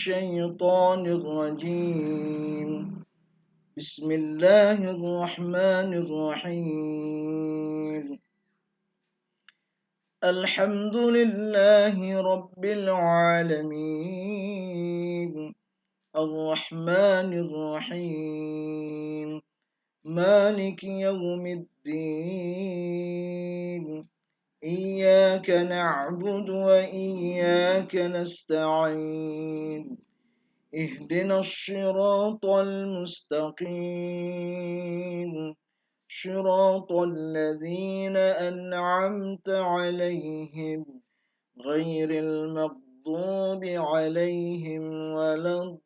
الشيطان الرجيم. بسم الله الرحمن الرحيم. الحمد لله رب العالمين، الرحمن الرحيم، مالك يوم الدين، إياك نعبد وإياك نستعين، اهدنا الصراط المستقيم، صراط الذين أنعمت عليهم غير المغضوب عليهم ولا الضالين.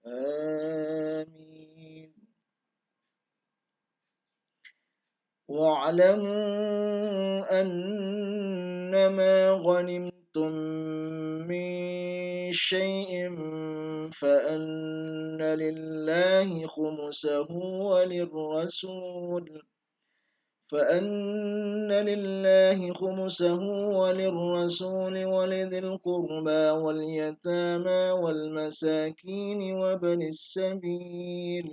آمين. واعلموا أنما غنمتم من شيء فأن لله خمسه وللرسول ولذي القربى واليتامى والمساكين وابن السبيل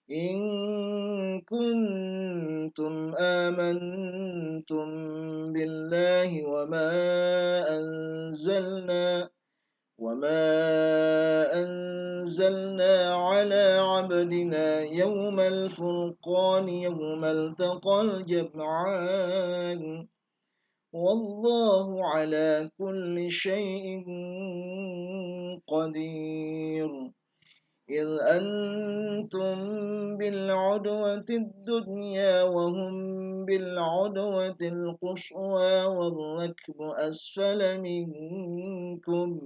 إن كنتم آمنتم بالله وما أنزلنا على عبدنا يوم الفرقان يوم التقى الجمعان والله على كل شيء قدير. إذ أنتم بالعدوة الدنيا وهم بالعدوة القصوى والركب أسفل منكم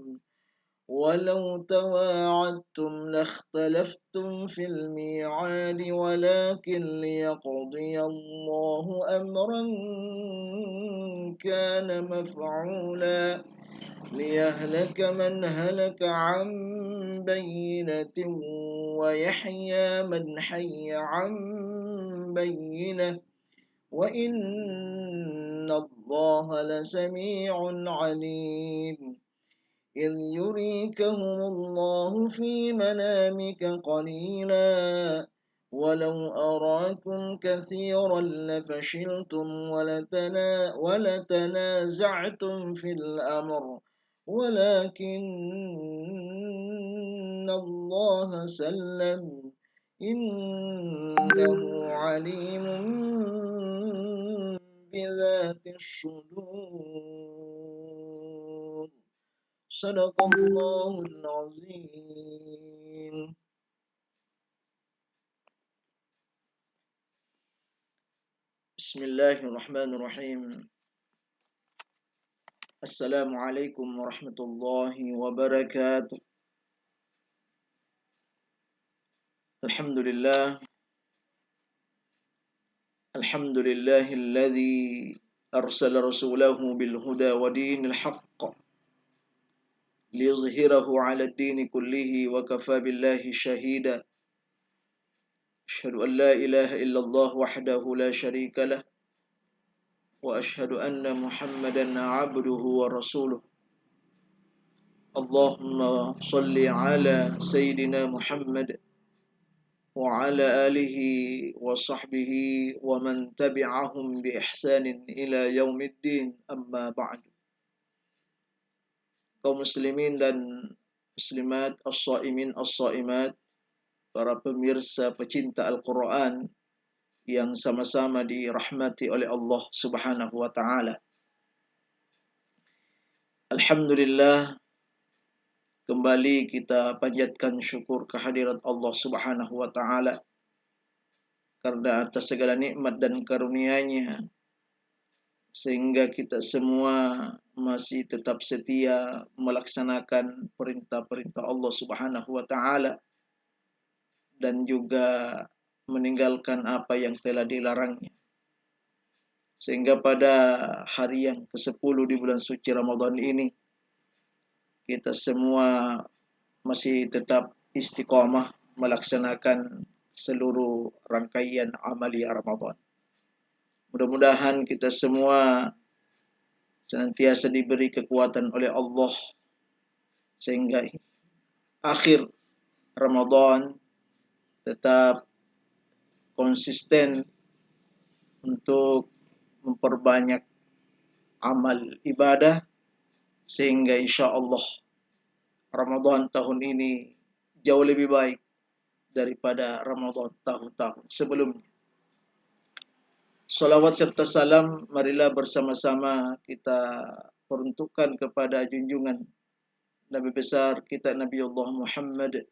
ولو تواعدتم لاختلفتم في الميعاد ولكن ليقضي الله أمرا كان مفعولا ليهلك من هلك عن بينة ويحيى من حي عن بينة وإن الله لسميع عليم. إذ يريكهم الله في منامك قليلا ولو أراكم كثيرا لفشلتم ولتنازعتم في الأمر ولكن الله سلم إنه عليم بذات الصدور. صدق الله العظيم. بسم الله الرحمن الرحيم. السلام عليكم ورحمة الله وبركاته. الحمد لله الذي أرسل رسوله بالهدى ودين الحق ليظهره على الدين كله وكفى بالله شهيدا. أشهد أن لا إله إلا الله وحده لا شريك له وأشهد أن محمدا عبده ورسوله. اللهم صل على سيدنا محمد وعلى آله وصحبه ومن تبعهم بإحسان إلى يوم الدين. أما بعد. Kaum muslimin dan muslimat, as-saimin as-saimat, para pemirsa pecinta Al-Quran yang sama-sama dirahmati oleh Allah Subhanahu wa taala. Alhamdulillah, kembali kita panjatkan syukur kehadirat Allah Subhanahu wa taala karena atas segala nikmat dan karunia-Nya sehingga kita semua masih tetap setia melaksanakan perintah-perintah Allah Subhanahu wa taala dan juga meninggalkan apa yang telah dilarangnya. Sehingga pada hari yang ke-10 di bulan suci Ramadan ini kita semua masih tetap istiqomah melaksanakan seluruh rangkaian amalia Ramadan. Mudah-mudahan kita semua senantiasa diberi kekuatan oleh Allah sehingga akhir Ramadan tetap konsisten untuk memperbanyak amal ibadah sehingga insya Allah Ramadan tahun ini jauh lebih baik daripada Ramadan tahun-tahun sebelumnya. Salawat serta salam marilah bersama-sama kita peruntukkan kepada junjungan Nabi besar kita Nabi Allah Muhammad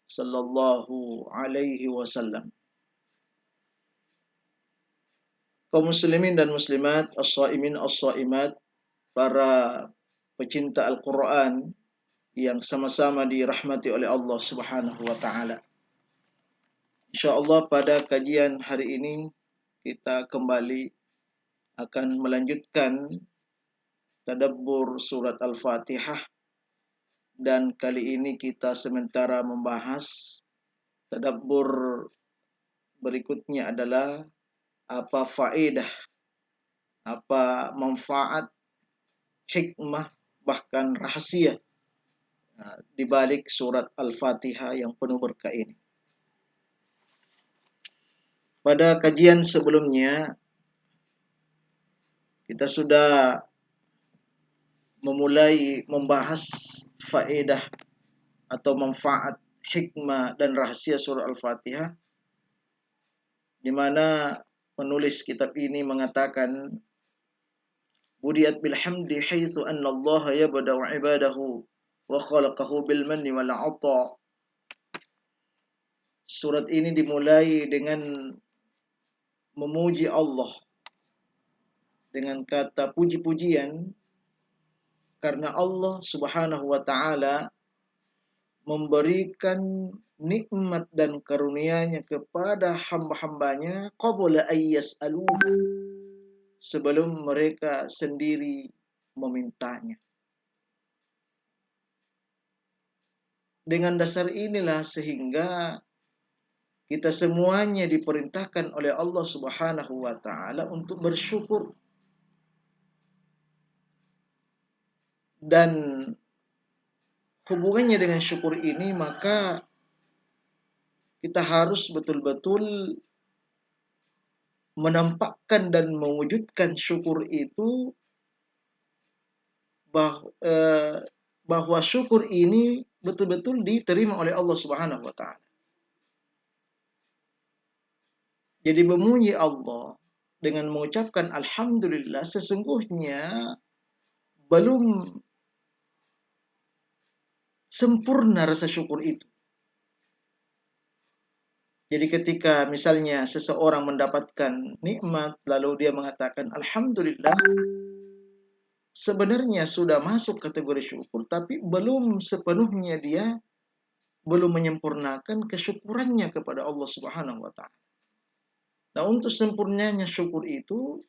sallallahu alaihi wasallam. Kaum muslimin dan muslimat, as-saimin as-saimat, para pecinta Al-Quran yang sama-sama dirahmati oleh Allah Subhanahu wa taala. Insyaallah pada kajian hari ini kita kembali akan melanjutkan tadabbur surat Al-Fatihah, dan kali ini kita sementara membahas tadabbur berikutnya adalah apa faedah, apa manfaat, hikmah, bahkan rahasia di balik surat Al-Fatihah yang penuh berkah ini. Pada kajian sebelumnya kita sudah memulai membahas faedah atau manfaat, hikmah dan rahasia surah Al-Fatihah, di mana penulis kitab ini mengatakan budiyat bilhamdi haitsu anna Allah yabda'u ibadahu wa khalaqahu bil manni wal 'ata. Surat ini dimulai dengan memuji Allah dengan kata puji-pujian karena Allah Subhanahu wa taala memberikan nikmat dan karunia-Nya kepada hamba-hambanya qabla ayyas'aluhu, sebelum mereka sendiri memintanya. Dengan dasar inilah sehingga kita semuanya diperintahkan oleh Allah Subhanahu wa taala untuk bersyukur, dan hubungannya dengan syukur ini maka kita harus betul-betul menampakkan dan mewujudkan syukur itu bahwa syukur ini betul-betul diterima oleh Allah Subhanahu wa taala. Jadi memuji Allah dengan mengucapkan alhamdulillah sesungguhnya belum sempurna rasa syukur itu. Jadi ketika misalnya seseorang mendapatkan nikmat lalu dia mengatakan alhamdulillah, sebenarnya sudah masuk kategori syukur, tapi belum sepenuhnya dia belum menyempurnakan kesyukurannya kepada Allah Subhanahu wa taala. Nah, untuk sempurnanya syukur itu,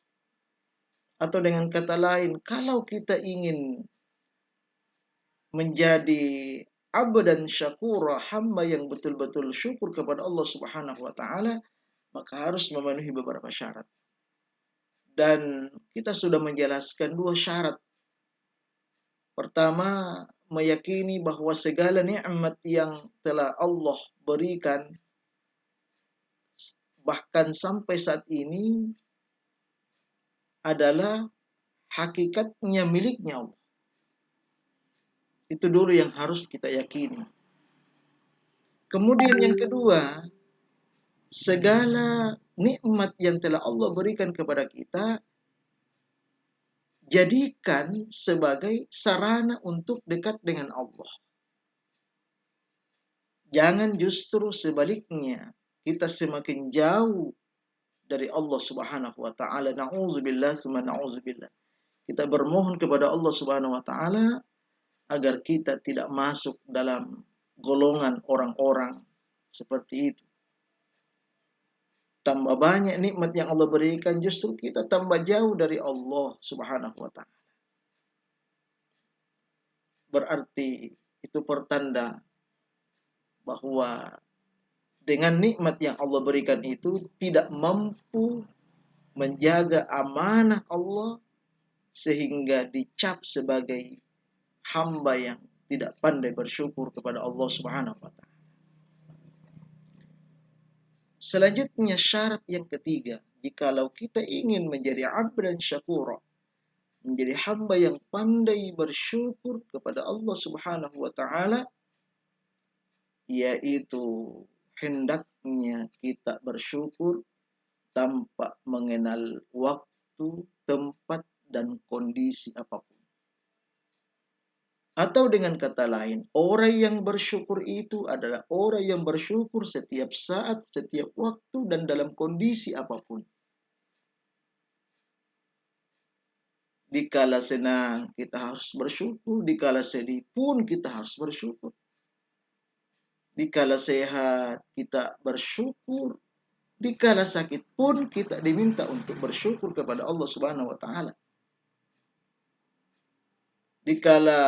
atau dengan kata lain, kalau kita ingin menjadi abdan syakura, hamba yang betul-betul syukur kepada Allah Subhanahu wa taala, maka harus memenuhi beberapa syarat. Dan kita sudah menjelaskan dua syarat. Pertama, meyakini bahwa segala nikmat yang telah Allah berikan bahkan sampai saat ini adalah hakikatnya miliknya Allah. Itu dulu yang harus kita yakini. Kemudian yang kedua, segala nikmat yang telah Allah berikan kepada kita jadikan sebagai sarana untuk dekat dengan Allah. Jangan justru sebaliknya, kita semakin jauh dari Allah Subhanahu wa taala. Na'udzubillah, summa na'udzubillah. Kita bermohon kepada Allah Subhanahu wa taala agar kita tidak masuk dalam golongan orang-orang seperti itu. Tambah banyak nikmat yang Allah berikan, justru kita tambah jauh dari Allah Subhanahu wa taala. Berarti itu pertanda bahwa dengan nikmat yang Allah berikan itu tidak mampu menjaga amanah Allah sehingga dicap sebagai hamba yang tidak pandai bersyukur kepada Allah Subhanahu wa taala. Selanjutnya syarat yang ketiga, jikalau kita ingin menjadi abdan syakura, menjadi hamba yang pandai bersyukur kepada Allah Subhanahu wa taala, yaitu hendaknya kita bersyukur tanpa mengenal waktu, tempat, dan kondisi apapun. Atau dengan kata lain, orang yang bersyukur itu adalah orang yang bersyukur setiap saat, setiap waktu, dan dalam kondisi apapun. Dikala senang kita harus bersyukur, dikala sedih pun kita harus bersyukur. Dikala sehat kita bersyukur, dikala sakit pun kita diminta untuk bersyukur kepada Allah Subhanahu wa taala. Dikala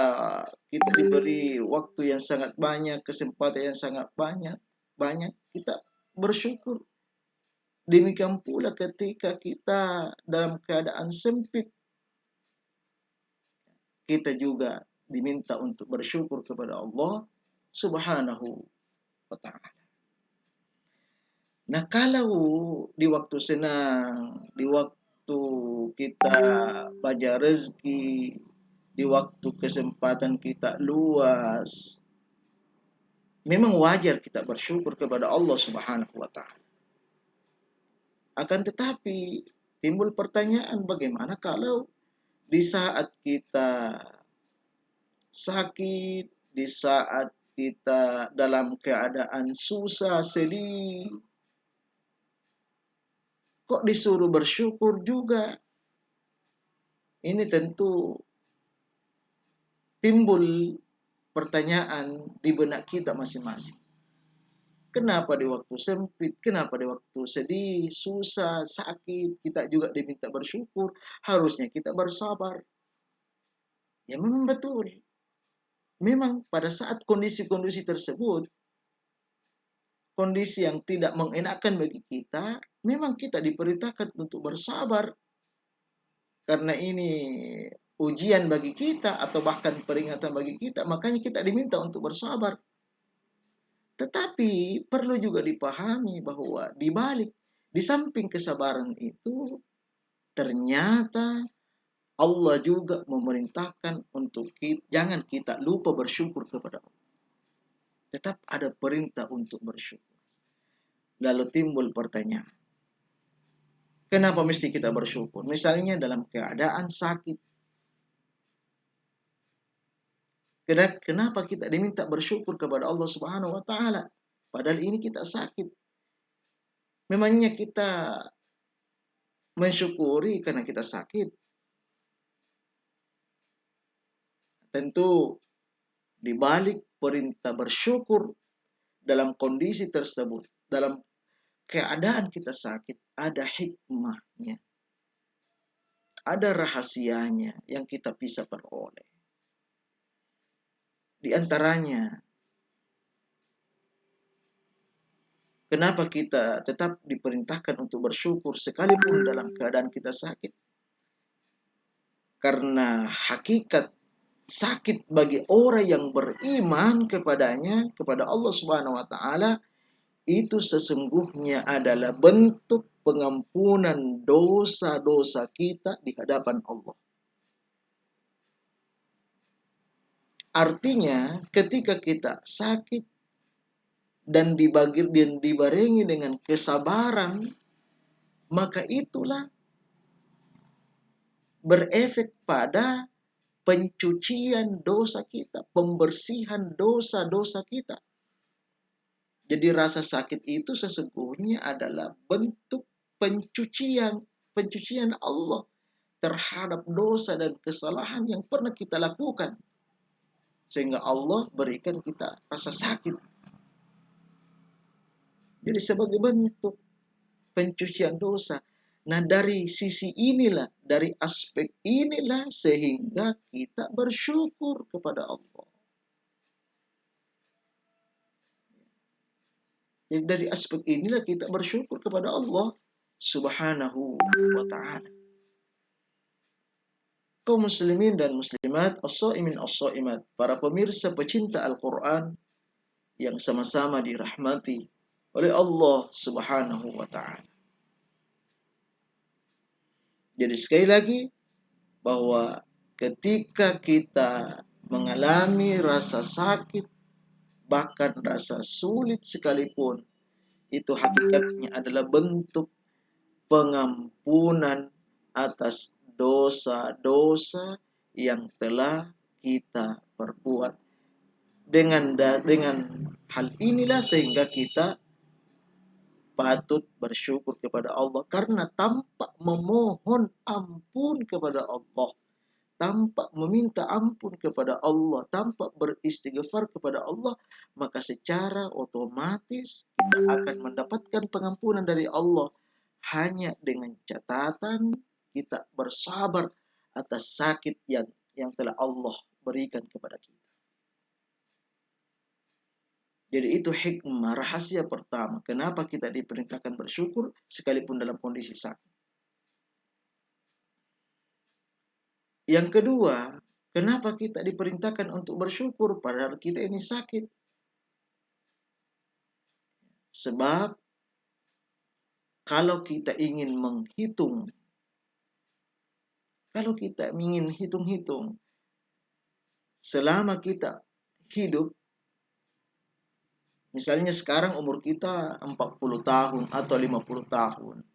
kita diberi waktu yang sangat banyak, kesempatan yang sangat banyak kita bersyukur. Demikian pula ketika kita dalam keadaan sempit, kita juga diminta untuk bersyukur kepada Allah Subhanahu wa taala. Nah, kalau di waktu senang, di waktu kita banyak rezeki, di waktu kesempatan kita luas, memang wajar kita bersyukur kepada Allah Subhanahu wa taala. Akan tetapi timbul pertanyaan, bagaimana kalau di saat kita sakit, di saat kita dalam keadaan susah, sedih, kok disuruh bersyukur juga? Ini tentu timbul pertanyaan di benak kita masing-masing. Kenapa di waktu sempit, kenapa di waktu sedih, susah, sakit, kita juga diminta bersyukur? Harusnya kita bersabar. Ya memang betul. Memang pada saat kondisi-kondisi tersebut, kondisi yang tidak mengenakan bagi kita, memang kita diperintahkan untuk bersabar. Karena ini ujian bagi kita atau bahkan peringatan bagi kita, makanya kita diminta untuk bersabar. Tetapi perlu juga dipahami bahwa di samping kesabaran itu, ternyata Allah juga memerintahkan untuk jangan kita lupa bersyukur kepada Allah. Tetap ada perintah untuk bersyukur. Lalu timbul pertanyaan, kenapa mesti kita bersyukur? Misalnya dalam keadaan sakit. Kenapa kita diminta bersyukur kepada Allah Subhanahu wa taala? Padahal ini kita sakit. Memangnya kita mensyukuri karena kita sakit? Tentu di balik perintah bersyukur dalam kondisi tersebut, dalam keadaan kita sakit, ada hikmahnya. Ada rahasianya yang kita bisa peroleh. Di antaranya, kenapa kita tetap diperintahkan untuk bersyukur sekalipun dalam keadaan kita sakit? Karena hakikat sakit bagi orang yang beriman kepadanya, kepada Allah Subhanahu wa taala, itu sesungguhnya adalah bentuk pengampunan dosa-dosa kita di hadapan Allah. Artinya, ketika kita sakit dan dibarengi dengan kesabaran, maka itulah berefek pada pencucian dosa kita, pembersihan dosa-dosa kita. Jadi rasa sakit itu sesungguhnya adalah bentuk pencucian Allah terhadap dosa dan kesalahan yang pernah kita lakukan. Sehingga Allah berikan kita rasa sakit. Jadi sebagai bentuk pencucian dosa. Nah, dari sisi inilah, dari aspek inilah sehingga kita bersyukur kepada Allah. Jadi dari aspek inilah kita bersyukur kepada Allah. Subhanahu wa ta'ala. Kaum muslimin dan muslimat, as-shaimin as-shaimat, para pemirsa pecinta Al-Quran yang sama-sama dirahmati oleh Allah Subhanahu wa ta'ala. Jadi sekali lagi, bahwa ketika kita mengalami rasa sakit, bahkan rasa sulit sekalipun, itu hakikatnya adalah bentuk pengampunan atas dosa-dosa yang telah kita perbuat. Dengan hal inilah sehingga kita patut bersyukur kepada Allah, karena tanpa memohon ampun kepada Allah, tanpa meminta ampun kepada Allah, tanpa beristighfar kepada Allah, maka secara otomatis kita akan mendapatkan pengampunan dari Allah, hanya dengan catatan kita bersabar atas sakit yang telah Allah berikan kepada kita. Jadi itu hikmah, rahasia pertama kenapa kita diperintahkan bersyukur sekalipun dalam kondisi sakit. Yang kedua, kenapa kita diperintahkan untuk bersyukur padahal kita ini sakit? Sebab kalau kita ingin menghitung, kalau kita ingin hitung-hitung, selama kita hidup, misalnya sekarang umur kita 40 tahun atau 50 tahun,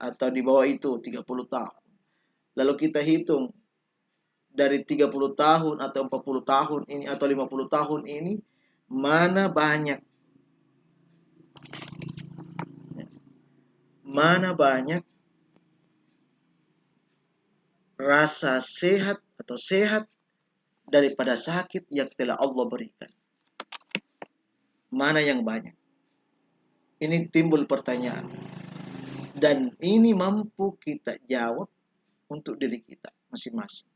atau di bawah itu 30 tahun. Lalu kita hitung, dari 30 tahun atau 40 tahun ini atau 50 tahun ini, mana banyak rasa sehat atau sehat daripada sakit yang telah Allah berikan. Mana yang banyak? Ini timbul pertanyaan. Dan ini mampu kita jawab untuk diri kita masing-masing.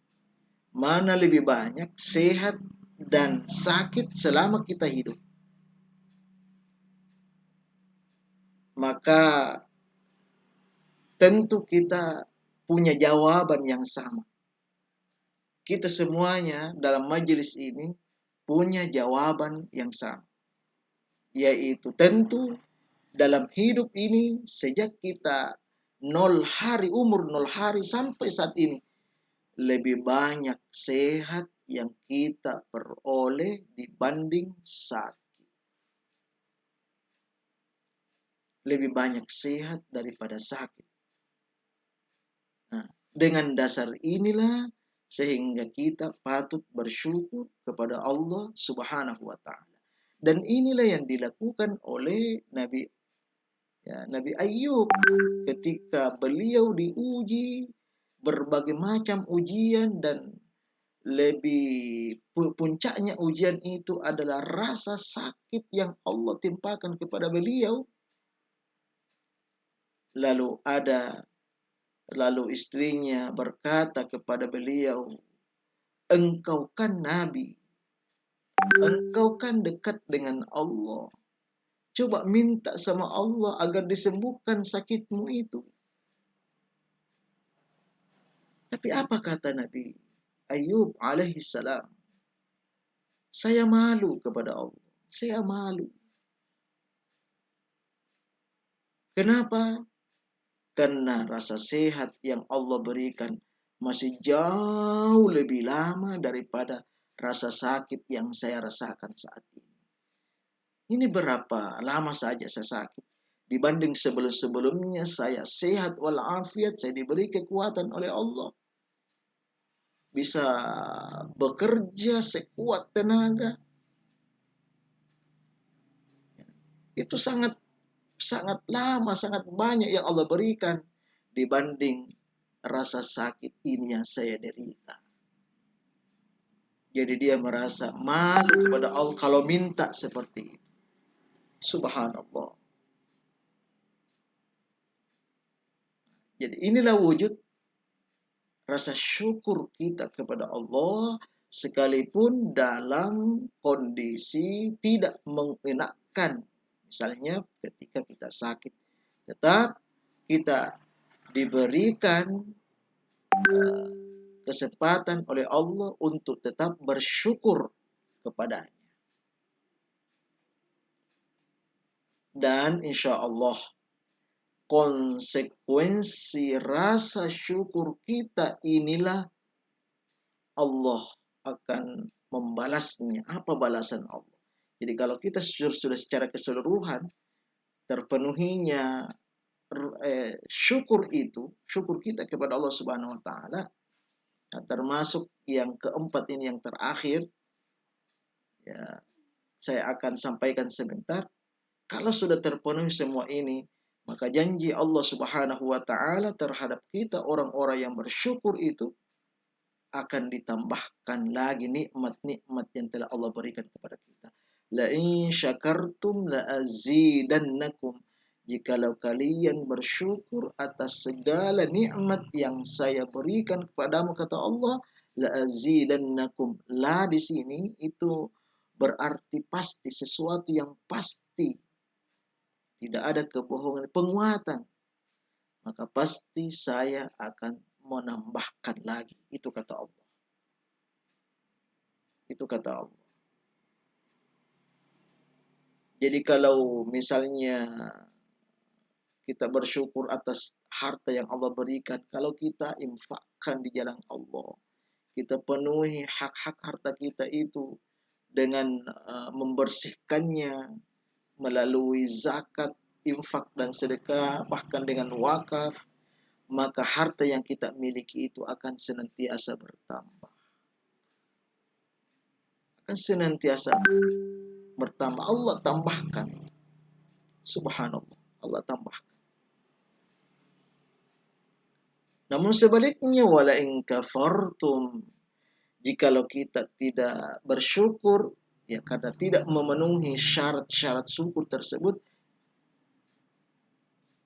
Mana lebih banyak sehat dan sakit selama kita hidup? Maka tentu kita punya jawaban yang sama. Kita semuanya dalam majelis ini punya jawaban yang sama. Yaitu tentu dalam hidup ini sejak kita umur 0 hari sampai saat ini, lebih banyak sehat yang kita peroleh dibanding sakit. Lebih banyak sehat daripada sakit. Nah, dengan dasar inilah sehingga kita patut bersyukur kepada Allah Subhanahu wa ta'ala. Dan inilah yang dilakukan oleh Nabi Ayub ketika beliau diuji berbagai macam ujian, dan lebih puncaknya ujian itu adalah rasa sakit yang Allah timpakan kepada beliau. Lalu istrinya berkata kepada beliau, engkau kan nabi, engkau kan dekat dengan Allah. Coba minta sama Allah agar disembuhkan sakitmu itu. Tapi apa kata Nabi Ayub alaihi salam? Saya malu kepada Allah. Saya malu. Kenapa? Karena rasa sehat yang Allah berikan masih jauh lebih lama daripada rasa sakit yang saya rasakan saat ini. Ini berapa lama saja saya sakit dibanding sebelum-sebelumnya saya sehat walafiat, saya diberi kekuatan oleh Allah, bisa bekerja sekuat tenaga. Itu sangat lama, sangat banyak yang Allah berikan dibanding rasa sakit ini yang saya derita. Jadi dia merasa malu kepada Allah kalau minta seperti itu. Subhanallah. Jadi inilah wujud rasa syukur kita kepada Allah, sekalipun dalam kondisi tidak mengenakan. Misalnya ketika kita sakit, Tetap kita diberikan kesempatan oleh Allah untuk tetap bersyukur kepadanya. Dan insya Allah konsekuensi rasa syukur kita inilah Allah akan membalasnya. Apa balasan Allah? Jadi kalau kita sudah secara keseluruhan terpenuhinya syukur itu, syukur kita kepada Allah Subhanahu wa taala, termasuk yang keempat ini yang terakhir, ya saya akan sampaikan sebentar. Kalau sudah terpenuhi semua ini, maka janji Allah Subhanahu wa taala terhadap kita orang-orang yang bersyukur itu akan ditambahkan lagi nikmat-nikmat yang telah Allah berikan kepada kita. La in syakartum la azidannakum. Jikalau kalian bersyukur atas segala nikmat yang saya berikan kepadamu, kata Allah, la azidannakum. La di sini itu berarti pasti, sesuatu yang pasti. Tidak ada kebohongan, penguatan. Maka pasti saya akan menambahkan lagi. Itu kata Allah. Itu kata Allah. Jadi kalau misalnya kita bersyukur atas harta yang Allah berikan, kalau kita infakkan di jalan Allah, kita penuhi hak-hak harta kita itu dengan membersihkannya melalui zakat, infak dan sedekah, bahkan dengan wakaf, maka harta yang kita miliki itu akan senantiasa bertambah. Akan senantiasa bertambah. Allah tambahkan. Subhanallah. Allah tambahkan. Namun sebaliknya, wala in kafartum, jikalau kita tidak bersyukur, ya karena tidak memenuhi syarat-syarat syukur tersebut,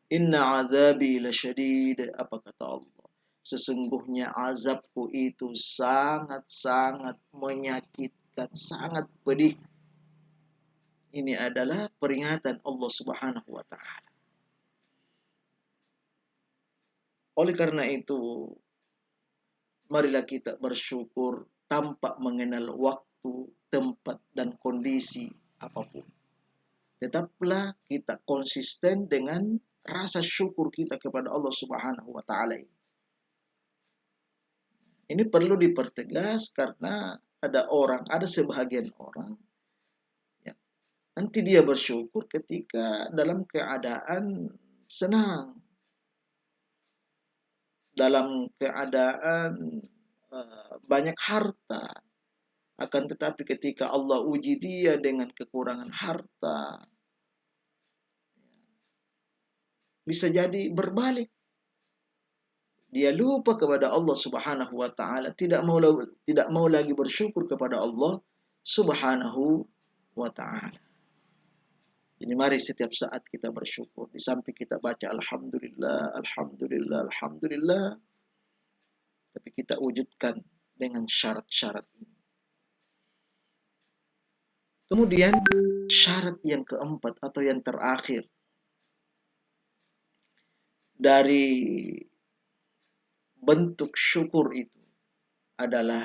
inna azabi lasyadid, apa kata Allah? Sesungguhnya azabku itu sangat-sangat menyakitkan, sangat pedih. Ini adalah peringatan Allah Subhanahu wa taala. Oleh karena itu, marilah kita bersyukur tanpa mengenal waktu, tempat, dan kondisi apapun. Tetaplah kita konsisten dengan rasa syukur kita kepada Allah Subhanahu wa taala. Ini perlu dipertegas karena ada sebahagian orang, ya, nanti dia bersyukur ketika dalam keadaan senang, dalam keadaan banyak harta. Akan tetapi ketika Allah uji dia dengan kekurangan harta, bisa jadi berbalik. Dia lupa kepada Allah Subhanahu wa taala, tidak mau lagi bersyukur kepada Allah Subhanahu wa taala. Jadi mari setiap saat kita bersyukur. Di samping kita baca alhamdulillah, alhamdulillah, alhamdulillah, tapi kita wujudkan dengan syarat-syarat ini. Kemudian syarat yang keempat atau yang terakhir dari bentuk syukur itu adalah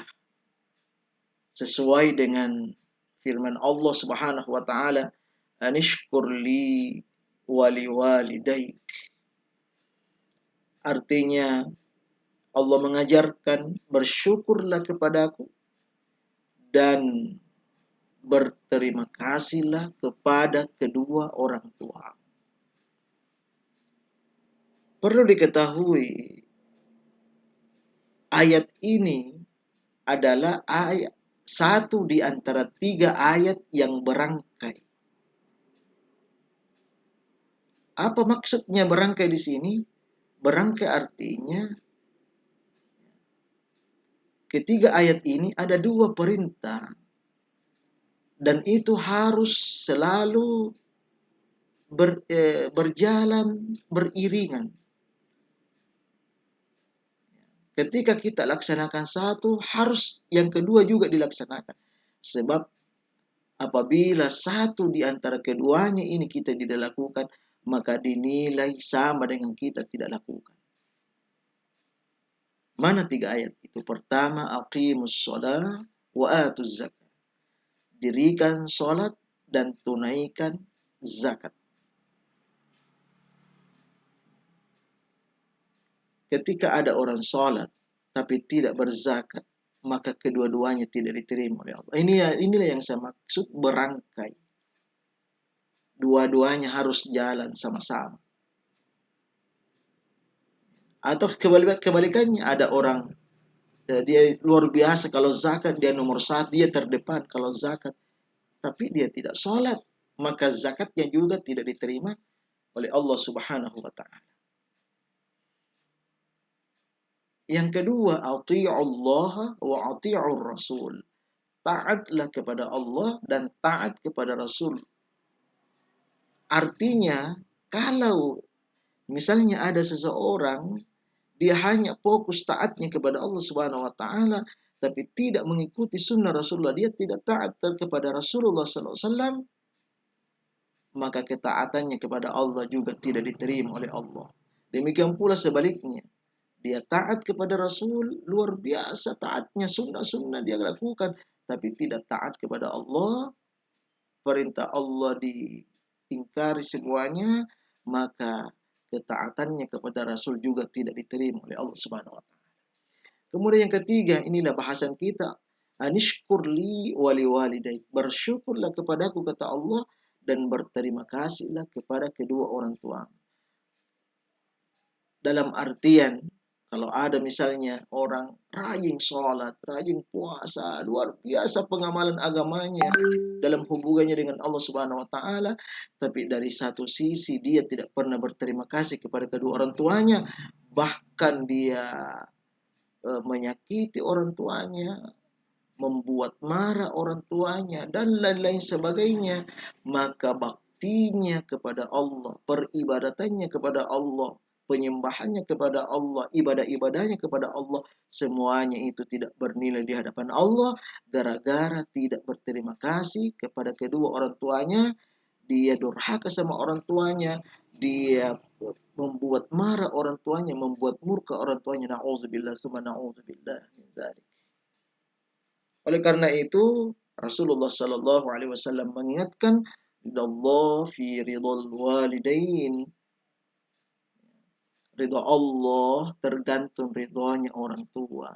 sesuai dengan firman Allah Subhanahu wa taala, anishkur li wali walidaik. Artinya Allah mengajarkan bersyukurlah kepadaku dan berterima kasihlah kepada kedua orang tua. Perlu diketahui, ayat ini adalah ayat satu di antara 3 ayat yang berangkai. Apa maksudnya berangkai di sini? Berangkai artinya ketiga ayat ini ada 2 perintah dan itu harus selalu berjalan beriringan. Ketika kita laksanakan satu, harus yang kedua juga dilaksanakan. Sebab apabila satu di antara keduanya ini kita tidak lakukan, maka dinilai sama dengan kita tidak lakukan. Mana 3 ayat itu? Pertama, aqimus shalah wa atuz zakat. Dirikan sholat dan tunaikan zakat. Ketika ada orang sholat tapi tidak berzakat, maka kedua-duanya tidak diterima oleh Allah. Inilah yang saya maksud berangkai. Dua-duanya harus jalan sama-sama. Atau kebalikannya, ada orang dia luar biasa kalau zakat, dia nomor 1, dia terdepan kalau zakat, tapi dia tidak sholat, maka zakatnya juga tidak diterima oleh Allah Subhanahu wa Ta'ala. Yang kedua, ati'ullaha wa ati'ur rasul. Taatlah kepada Allah dan taat kepada Rasul. Artinya, kalau misalnya ada seseorang, dia hanya fokus taatnya kepada Allah Subhanahu wa Ta'ala, tapi tidak mengikuti sunnah Rasulullah, dia tidak taat kepada Rasulullah SAW, maka ketaatannya kepada Allah juga tidak diterima oleh Allah. Demikian pula sebaliknya, dia taat kepada Rasul, luar biasa taatnya, sunnah-sunnah dia lakukan, tapi tidak taat kepada Allah, perintah Allah diingkari semuanya, maka ketaatannya kepada Rasul juga tidak diterima oleh Allah Subhanahu wa Ta'ala. Kemudian yang ketiga, inilah bahasan kita. Anishkurli wali walidaik. Bersyukurlah kepadaku, kata Allah, dan berterima kasihlah kepada kedua orang tua. Dalam artian, kalau ada misalnya orang rajin sholat, rajin puasa, luar biasa pengamalan agamanya dalam hubungannya dengan Allah Subhanahu wa Ta'ala, tapi dari satu sisi dia tidak pernah berterima kasih kepada kedua orang tuanya, bahkan dia menyakiti orang tuanya, membuat marah orang tuanya, dan lain-lain sebagainya, maka baktinya kepada Allah, peribadatannya kepada Allah, penyembahannya kepada Allah, ibadah-ibadahnya kepada Allah, semuanya itu tidak bernilai di hadapan Allah, gara-gara tidak berterima kasih kepada kedua orang tuanya. Dia durhaka sama orang tuanya, dia membuat marah orang tuanya, membuat murka orang tuanya. Na'udzubillah summa na'udzubillah min dzalik. Oleh karena itu, Rasulullah Sallallahu Alaihi Wasallam mengingatkan, Allah fi ridhal walidain. Ridha Allah tergantung ridhonya orang tua.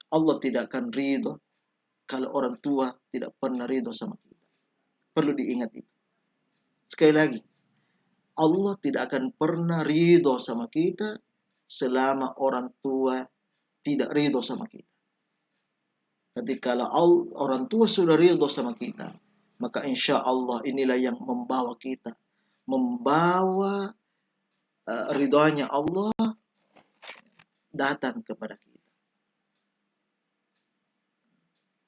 Allah tidak akan ridho kalau orang tua tidak pernah ridho sama kita. Perlu diingat itu. Sekali lagi, Allah tidak akan pernah ridho sama kita selama orang tua tidak ridho sama kita. Tapi kalau orang tua sudah ridho sama kita, maka insya Allah inilah yang membawa kita, membawa ridhonya Allah datang kepada kita.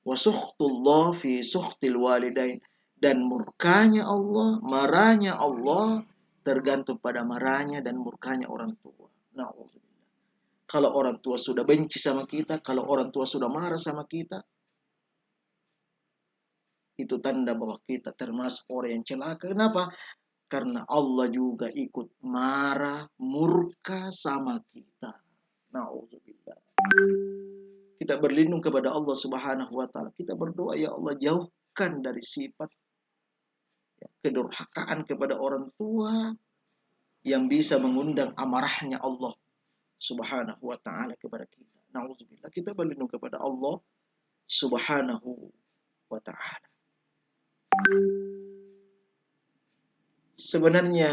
Wa sukhtullah fi sukhtil walidain. Dan murkanya Allah, marahnya Allah tergantung pada marahnya dan murkanya orang tua. Na'udzubillah. Kalau orang tua sudah benci sama kita, kalau orang tua sudah marah sama kita, itu tanda bahwa kita termasuk orang yang celaka. Kenapa? Karena Allah juga ikut marah, murka sama kita. Na'udzubillah. Kita berlindung kepada Allah Subhanahu wa Ta'ala. Kita berdoa, ya Allah, jauhkan dari sifat kedurhakaan kepada orang tua yang bisa mengundang amarahnya Allah Subhanahu wa Ta'ala kepada kita. Na'udzubillah. Kita berlindung kepada Allah Subhanahu wa Ta'ala. Sebenarnya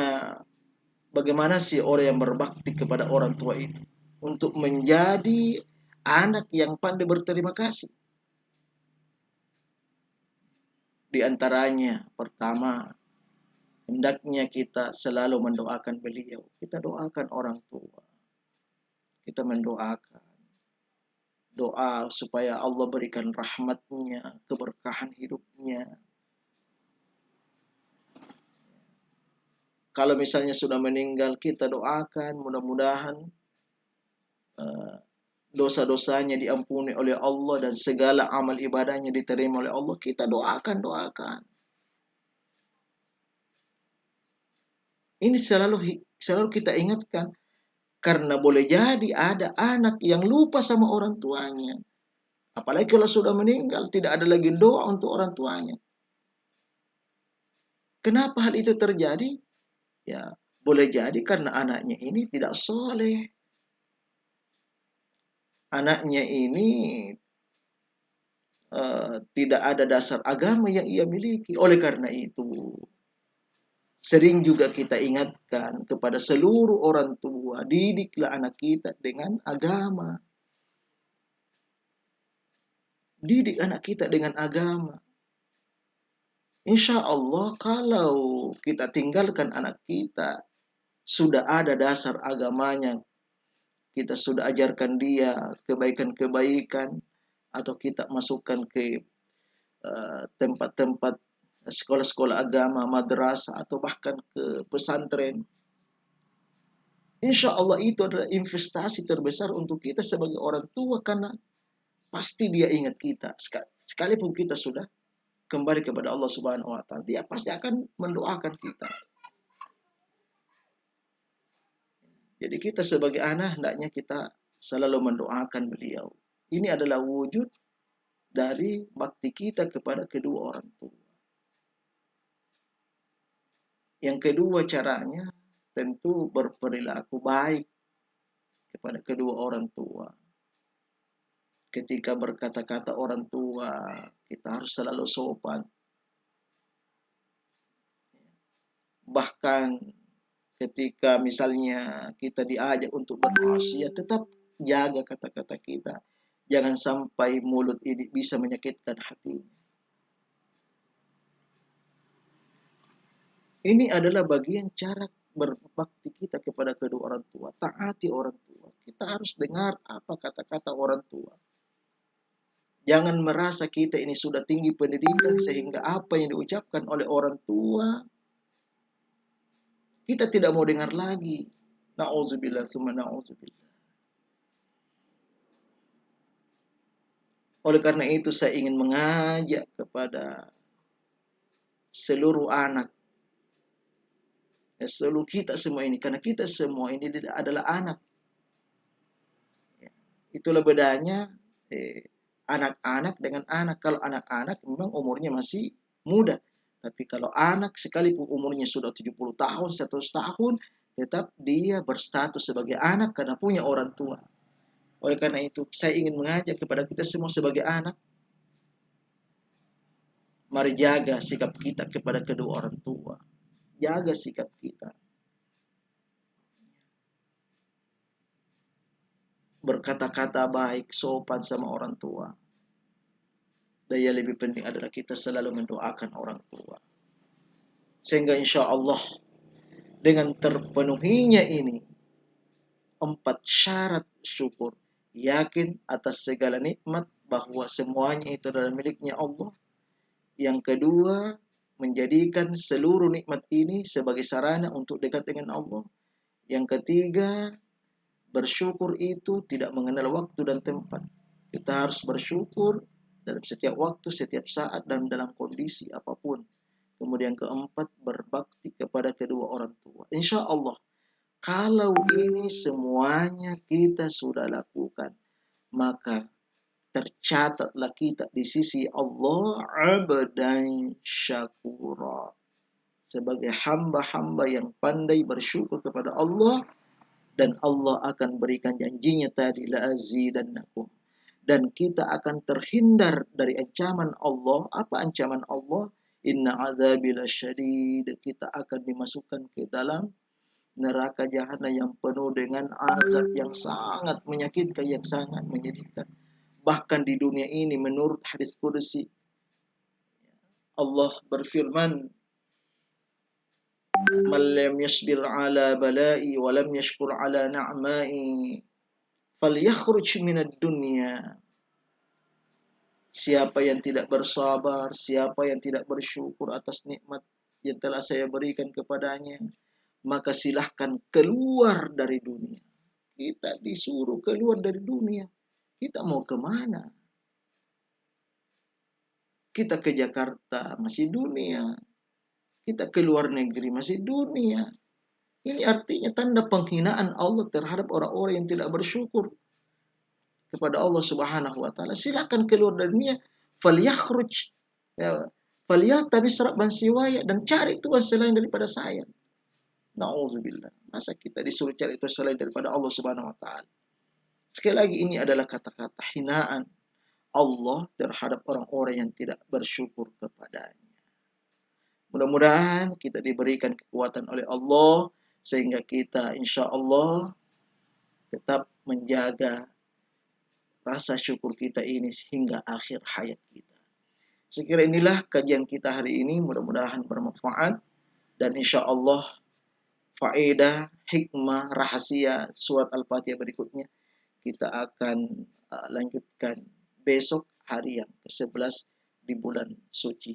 bagaimana sih orang yang berbakti kepada orang tua itu untuk menjadi anak yang pandai berterima kasih? Di antaranya, pertama, hendaknya kita selalu mendoakan beliau. Kita doakan orang tua. Kita mendoakan doa supaya Allah berikan rahmatnya, keberkahan hidupnya. Kalau misalnya sudah meninggal, kita doakan mudah-mudahan dosa-dosanya diampuni oleh Allah dan segala amal ibadahnya diterima oleh Allah. Kita doakan. Ini selalu kita ingatkan, karena boleh jadi ada anak yang lupa sama orang tuanya. Apalagi kalau sudah meninggal, tidak ada lagi doa untuk orang tuanya. Kenapa hal itu terjadi? Ya, boleh jadi karena anaknya ini tidak soleh. Anaknya ini tidak ada dasar agama yang ia miliki. Oleh karena itu, sering juga kita ingatkan kepada seluruh orang tua, didiklah anak kita dengan agama. Didik anak kita dengan agama. Insya Allah kalau kita tinggalkan anak kita, sudah ada dasar agamanya, kita sudah ajarkan dia kebaikan-kebaikan, atau kita masukkan ke tempat-tempat sekolah-sekolah agama, madrasah, atau bahkan ke pesantren. Insya Allah itu adalah investasi terbesar untuk kita sebagai orang tua, karena pasti dia ingat kita. Sekalipun kita sudah kembali kepada Allah Subhanahu wa taala, dia pasti akan mendoakan kita. Jadi kita sebagai anak hendaknya kita selalu mendoakan beliau. Ini adalah wujud dari bakti kita kepada kedua orang tua. Yang kedua caranya tentu berperilaku baik kepada kedua orang tua. Ketika berkata-kata orang tua, kita harus selalu sopan. Bahkan ketika misalnya kita diajak untuk berwasiat, tetap jaga kata-kata kita. Jangan sampai mulut ini bisa menyakitkan hati. Ini adalah bagian cara berbakti kita kepada kedua orang tua. Taati orang tua. Kita harus dengar apa kata-kata orang tua. Jangan merasa kita ini sudah tinggi pendidikan sehingga apa yang diucapkan oleh orang tua kita tidak mau dengar lagi. Na'udzubillah summa na'udzubillah. Oleh karena itu saya ingin mengajak kepada seluruh anak, ya, seluruh kita semua ini, karena kita semua ini adalah anak. Itulah bedanya anak-anak dengan anak. Kalau anak-anak memang umurnya masih muda. Tapi kalau anak sekalipun umurnya sudah 70 tahun, 100 tahun, tetap dia berstatus sebagai anak karena punya orang tua. Oleh karena itu, saya ingin mengajak kepada kita semua sebagai anak, mari jaga sikap kita kepada kedua orang tua. Jaga sikap kita. Berkata-kata baik, sopan sama orang tua. Dan yang lebih penting adalah kita selalu mendoakan orang tua. Sehingga insya Allah dengan terpenuhinya ini 4 syarat syukur, yakin atas segala nikmat bahwa semuanya itu adalah miliknya Allah. Yang kedua, menjadikan seluruh nikmat ini sebagai sarana untuk dekat dengan Allah. Yang ketiga, bersyukur itu tidak mengenal waktu dan tempat. Kita harus bersyukur dalam setiap waktu, setiap saat, dan dalam kondisi apapun. Kemudian keempat, berbakti kepada kedua orang tua. Insya Allah, kalau ini semuanya kita sudah lakukan, maka tercatatlah kita di sisi Allah abdan syakura, sebagai hamba-hamba yang pandai bersyukur kepada Allah. Dan Allah akan berikan janjinya tadi, la azidannakum. Dan kita akan terhindar dari ancaman Allah. Apa ancaman Allah? Inna azabi lasyadid. Kita akan dimasukkan ke dalam neraka jahanam yang penuh dengan azab yang sangat menyakitkan, yang sangat menyedihkan. Bahkan di dunia ini menurut hadis qudsi, Allah berfirman, "Man lam yasbir ala bala'i wa lam yashkur ala na'ma'i falyakhruj minad dunya." Siapa yang tidak bersabar, siapa yang tidak bersyukur atas nikmat yang telah saya berikan kepadanya, maka silahkan keluar dari dunia. Kita disuruh keluar dari dunia. Kita mau kemana? Kita ke Jakarta masih dunia. Kita ke luar negeri masih dunia. Ini artinya tanda penghinaan Allah terhadap orang-orang yang tidak bersyukur kepada Allah Subhanahu wa taala. Silakan keluar dari dunia, falyakhruj, ya, falyaltabis rabban siwaya, dan cari Tuhan selain daripada saya. Nauzubillah. Masa kita disuruh cari Tuhan selain daripada Allah Subhanahu wa taala? Sekali lagi, ini adalah kata-kata hinaan Allah terhadap orang-orang yang tidak bersyukur kepadanya. Mudah-mudahan kita diberikan kekuatan oleh Allah sehingga kita insya Allah tetap menjaga rasa syukur kita ini hingga akhir hayat kita. Sekira inilah kajian kita hari ini, mudah-mudahan bermanfaat dan insya Allah faedah, hikmah, rahasia surat Al-Fatihah berikutnya kita akan lanjutkan besok hari yang ke-11 di bulan suci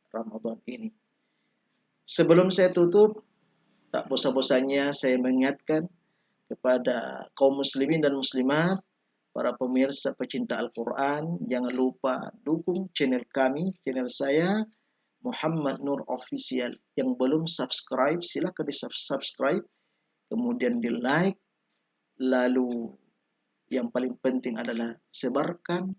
Ramadan ini. Sebelum saya tutup, tak bosan-bosannya saya mengingatkan kepada kaum muslimin dan muslimat, para pemirsa pecinta Al-Quran, jangan lupa dukung channel kami, channel saya, Muhammad Nur Official. Yang belum subscribe, silakan di-subscribe, kemudian di-like, lalu yang paling penting adalah sebarkan,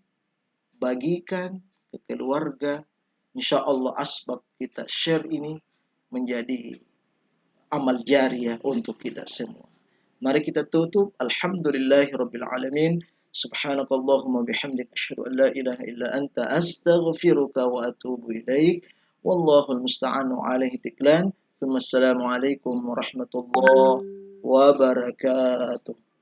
bagikan ke keluarga. Insya Allah asbab kita share ini menjadi amal jariah untuk kita semua. Mari kita tutup. Alhamdulillahirabbil alamin. Subhanakallahumma bihamdik asyhadu an la ilaha illa anta astaghfiruka wa atubu ilaik. Wallahul musta'anu alaihi tiklan. Assalamualaikum warahmatullahi wabarakatuh.